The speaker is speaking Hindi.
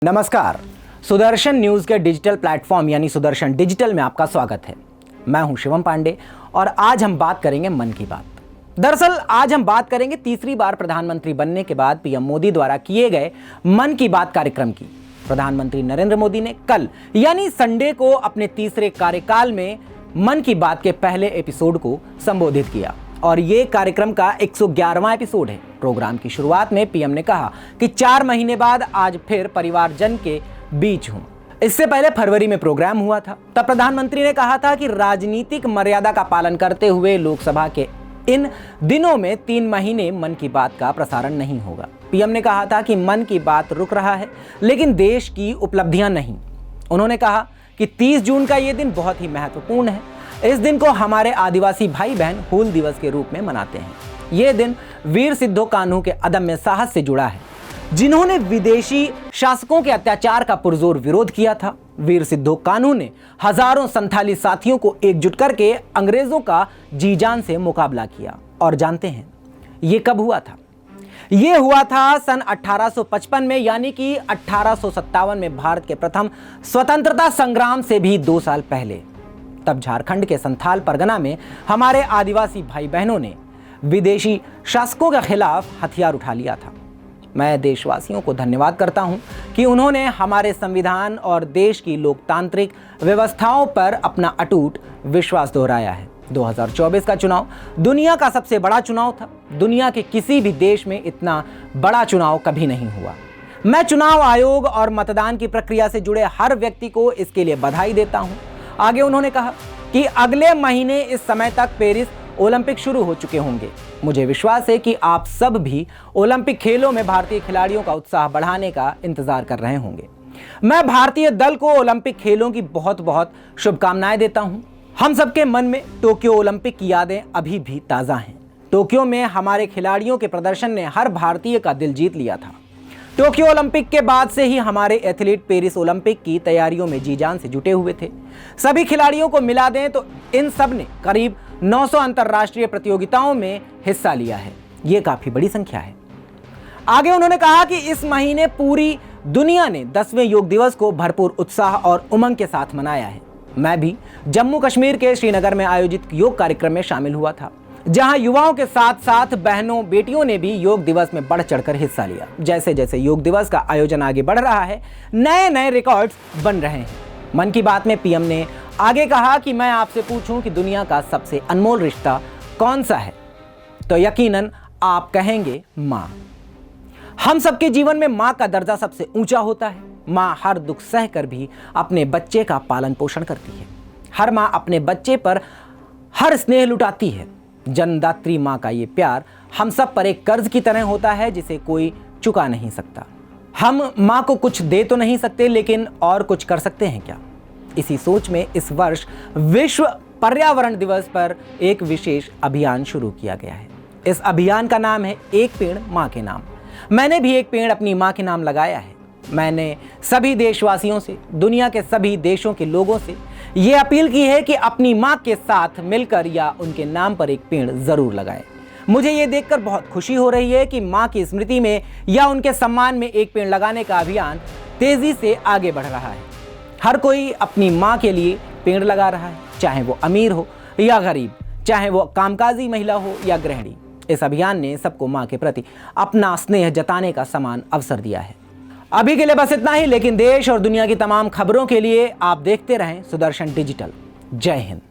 नमस्कार। सुदर्शन न्यूज के डिजिटल प्लेटफॉर्म यानी सुदर्शन डिजिटल में आपका स्वागत है। मैं हूं शिवम पांडे और आज हम बात करेंगे मन की बात। दरअसल आज हम बात करेंगे तीसरी बार प्रधानमंत्री बनने के बाद पीएम मोदी द्वारा किए गए मन की बात कार्यक्रम की। प्रधानमंत्री नरेंद्र मोदी ने कल यानी संडे को अपने तीसरे कार्यकाल में मन की बात के पहले एपिसोड को संबोधित किया और ये कार्यक्रम का 111वां एपिसोड है। प्रोग्राम की शुरुआत में पीएम ने कहा कि 4 महीने बाद आज फिर परिवारजन के बीच हूं। इससे पहले फरवरी में प्रोग्राम हुआ था, तब प्रधानमंत्री ने कहा था कि राजनीतिक मर्यादा का पालन करते हुए लोकसभा के इन दिनों में 3 महीने मन की बात का प्रसारण नहीं होगा। पीएम ने कहा था कि मन की बात रुक रहा है लेकिन देश की उपलब्धियां नहीं। उन्होंने कहा कि 30 जून का ये दिन बहुत ही महत्वपूर्ण है। इस दिन को हमारे आदिवासी भाई बहन हूल दिवस के रूप में मनाते हैं। ये दिन वीर सिद्धो कान्हू के अदम्य साहस से जुड़ा है, जिन्होंने विदेशी शासकों के अत्याचार का पुरजोर विरोध किया था। वीर सिद्धो कान्हू ने हजारों संथाली साथियों को एकजुट करके अंग्रेजों का जी जान से मुकाबला किया। और जानते हैं ये कब हुआ था? ये हुआ था सन 1855 में, यानी कि 1857 में भारत के प्रथम स्वतंत्रता संग्राम से भी 2 साल पहले। तब झारखंड के संथाल परगना में हमारे आदिवासी भाई बहनों ने विदेशी शासकों के खिलाफ हथियार उठा लिया था। मैं देशवासियों को धन्यवाद करता हूं कि उन्होंने हमारे संविधान और देश की लोकतांत्रिक व्यवस्थाओं पर अपना अटूट विश्वास दोहराया है। 2024 का चुनाव दुनिया का सबसे बड़ा चुनाव था। दुनिया के किसी भी देश में इतना बड़ा चुनाव कभी नहीं हुआ। मैं चुनाव आयोग और मतदान की प्रक्रिया से जुड़े हर व्यक्ति को इसके लिए बधाई देता हूं। आगे उन्होंने कहा कि अगले महीने इस समय तक पेरिस ओलंपिक शुरू हो चुके होंगे। मुझे विश्वास है कि आप सब भी ओलंपिक खेलों में भारतीय खिलाड़ियों का उत्साह बढ़ाने का इंतजार कर रहे होंगे। मैं भारतीय दल को ओलंपिक खेलों की बहुत बहुत शुभकामनाएं देता हूं। हम सबके मन में टोक्यो ओलंपिक की यादें अभी भी ताज़ा हैं। टोक्यो में हमारे खिलाड़ियों के प्रदर्शन ने हर भारतीय का दिल जीत लिया था। टोक्यो ओलंपिक के बाद से ही हमारे एथलीट पेरिस ओलंपिक की तैयारियों में जी जान से जुटे हुए थे। सभी खिलाड़ियों को मिला दें तो इन सब ने करीब 900 अंतर्राष्ट्रीय प्रतियोगिताओं में हिस्सा लिया है। ये काफी बड़ी संख्या है। आगे उन्होंने कहा कि इस महीने पूरी दुनिया ने 10वें योग दिवस को भरपूर उत्साह और उमंग के साथ मनाया है। मैं भी जम्मू कश्मीर के श्रीनगर में आयोजित योग कार्यक्रम में शामिल हुआ था, जहां युवाओं के साथ साथ बहनों बेटियों ने भी योग दिवस में बढ़ चढ़कर हिस्सा लिया। जैसे जैसे योग दिवस का आयोजन आगे बढ़ रहा है, नए नए रिकॉर्ड्स बन रहे हैं। मन की बात में पीएम ने आगे कहा कि मैं आपसे पूछूं कि दुनिया का सबसे अनमोल रिश्ता कौन सा है, तो यकीनन आप कहेंगे माँ। हम सबके जीवन में माँ का दर्जा सबसे ऊंचा होता है। माँ हर दुख सहकर भी अपने बच्चे का पालन पोषण करती है। हर माँ अपने बच्चे पर हर स्नेह लुटाती है। जन्मदात्री माँ का ये प्यार हम सब पर एक कर्ज की तरह होता है, जिसे कोई चुका नहीं सकता। हम माँ को कुछ दे तो नहीं सकते, लेकिन और कुछ कर सकते हैं क्या? इसी सोच में इस वर्ष विश्व पर्यावरण दिवस पर एक विशेष अभियान शुरू किया गया है। इस अभियान का नाम है एक पेड़ माँ के नाम। मैंने भी एक पेड़ अपनी माँ के नाम लगाया है। मैंने सभी देशवासियों से, दुनिया के सभी देशों के लोगों से ये अपील की है कि अपनी माँ के साथ मिलकर या उनके नाम पर एक पेड़ जरूर लगाएं। मुझे ये देखकर बहुत खुशी हो रही है कि माँ की स्मृति में या उनके सम्मान में एक पेड़ लगाने का अभियान तेजी से आगे बढ़ रहा है। हर कोई अपनी माँ के लिए पेड़ लगा रहा है, चाहे वो अमीर हो या गरीब, चाहे वो कामकाजी महिला हो या गृहिणी। इस अभियान ने सबको माँ के प्रति अपना स्नेह जताने का समान अवसर दिया है। अभी के लिए बस इतना ही, लेकिन देश और दुनिया की तमाम खबरों के लिए आप देखते रहें सुदर्शन डिजिटल। जय हिंद।